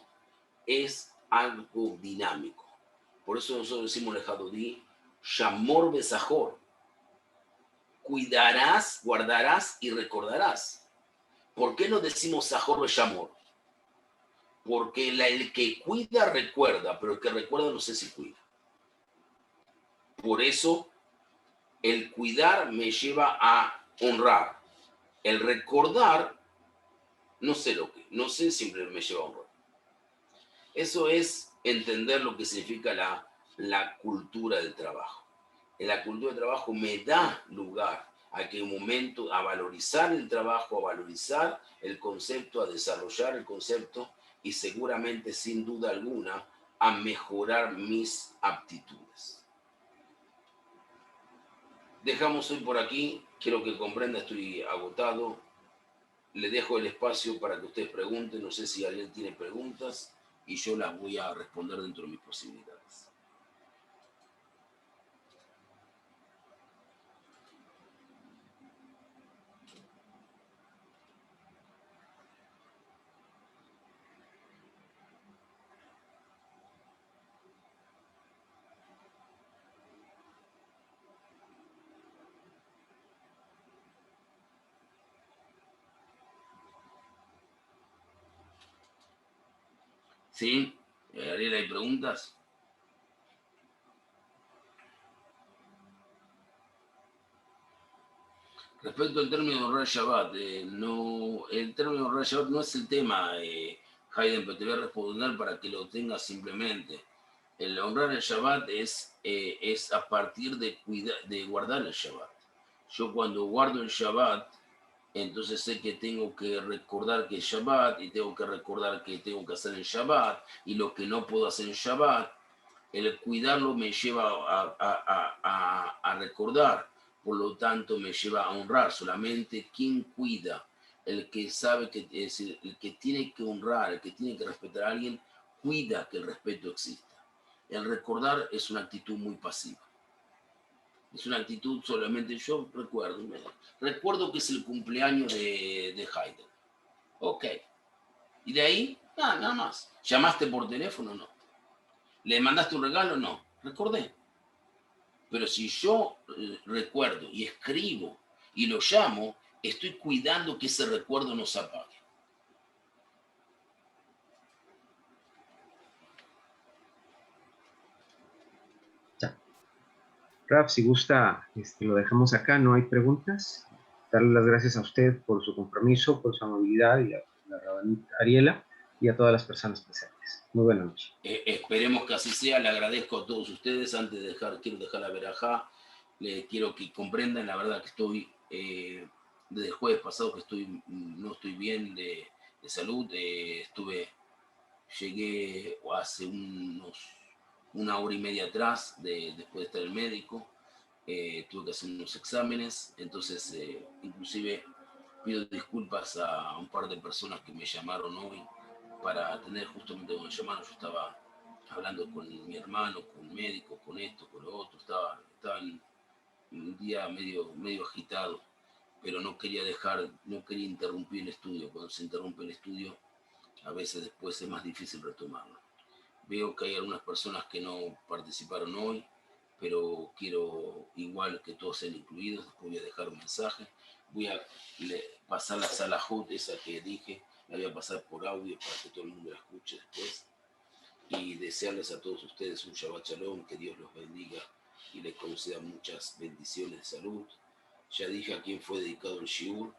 es algo dinámico. Por eso nosotros decimos el Jadodí, Shamor Besajor. Cuidarás, guardarás y recordarás. ¿Por qué no decimos Sajor Beshamor? Porque el que cuida recuerda, pero el que recuerda no sé si cuida. Por eso el cuidar me lleva a honrar. El recordar, no sé, siempre me lleva a honrar. Eso es entender lo que significa la cultura del trabajo. En la cultura del trabajo me da lugar a que un momento a valorizar el trabajo, a valorizar el concepto, a desarrollar el concepto y seguramente, sin duda alguna, a mejorar mis aptitudes. Dejamos hoy por aquí. Quiero que comprenda, estoy agotado. Le dejo el espacio para que ustedes pregunten. No sé si alguien tiene preguntas y yo las voy a responder dentro de mis posibilidades. ¿Sí? Ariel, ¿hay preguntas? Respecto al término honrar Shabbat, no, el término honrar Shabbat no es el tema, Hayden, pero te voy a responder para que lo tengas simplemente. El honrar el Shabbat es a partir de guardar el Shabbat. Yo cuando guardo el Shabbat, entonces sé que tengo que recordar que es Shabbat y tengo que recordar que tengo que hacer el Shabbat y lo que no puedo hacer en Shabbat. El cuidarlo me lleva a recordar, por lo tanto me lleva a honrar. Solamente quien cuida, el que sabe que, es decir, el que tiene que honrar, el que tiene que respetar a alguien, cuida que el respeto exista. El recordar es una actitud muy pasiva. Es una actitud solamente yo recuerdo que es el cumpleaños de Haydn. Ok. Y de ahí, nada más. ¿Llamaste por teléfono? No. ¿Le mandaste un regalo? No. Recordé. Pero si yo recuerdo y escribo y lo llamo, estoy cuidando que ese recuerdo no se apague. Ya. Raf, si gusta, lo dejamos acá, no hay preguntas. Darle las gracias a usted por su compromiso, por su amabilidad y a la rabanita Ariela y a todas las personas presentes. Muy buena noche. Esperemos que así sea. Le agradezco a todos ustedes. Antes de quiero dejar la verajá. Le quiero que comprendan, la verdad que estoy, desde el jueves pasado que no estoy bien de salud. Llegué hace una hora y media atrás, después de estar en el médico. Tuve que hacer unos exámenes, entonces inclusive Pido disculpas a un par de personas que me llamaron hoy para atender justamente cuando me llamaron. Yo estaba hablando con mi hermano, con un médico, con esto, con lo otro. Estaba en un día medio agitado, pero no quería interrumpir el estudio. Cuando se interrumpe el estudio, a veces después es más difícil retomarlo. Veo que hay algunas personas que no participaron hoy, pero quiero igual que todos sean incluidos. Después voy a dejar un mensaje. Voy a pasar la sala hot, esa que dije, la voy a pasar por audio para que todo el mundo la escuche después. Y desearles a todos ustedes un Shabbat Shalom, que Dios los bendiga y les conceda muchas bendiciones de salud. Ya dije a quién fue dedicado el Shiur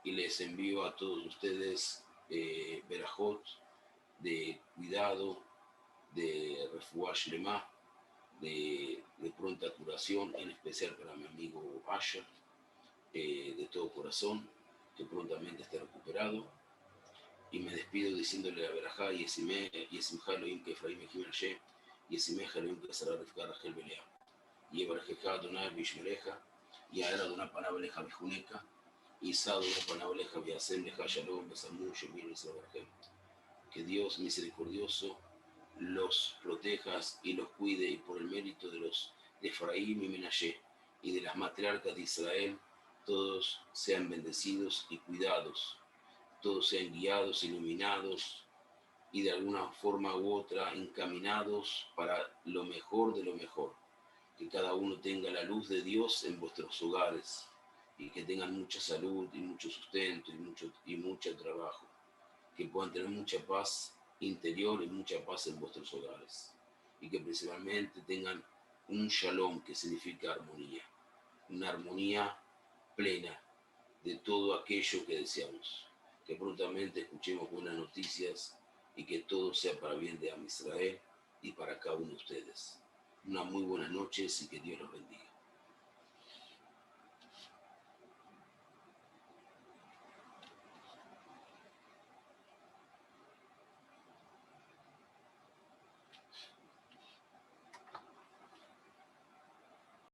y les envío a todos ustedes Berajot de cuidado, de refuah shlema, de pronta curación, en especial para mi amigo Asher, de todo corazón, que prontamente esté recuperado. Y me despido diciéndole a Berajá y Esimha Elohim que Efraim Ejim Hashem, y Esimha Elohim que Sarah Rifka Rachel Belea, y Eberjeja Adonai Bishmereja, y Aera Adonai Panabeleja Bijuneca, y Sa Adonai Panabeleja Biasem Leja Shalom Besamu Shemir Israel. Que Dios misericordioso los protejas y los cuide, y por el mérito de los de Efraín y Menashe y de las matriarcas de Israel, todos sean bendecidos y cuidados, todos sean guiados, iluminados y de alguna forma u otra encaminados para lo mejor de lo mejor. Que cada uno tenga la luz de Dios en vuestros hogares y que tengan mucha salud y mucho sustento y mucho trabajo. Que puedan tener mucha paz interior y mucha paz en vuestros hogares. Y que principalmente tengan un shalom, que significa armonía. Una armonía plena de todo aquello que deseamos. Que prontamente escuchemos buenas noticias y que todo sea para bien de Am Israel y para cada uno de ustedes. Una muy buena noche y que Dios los bendiga.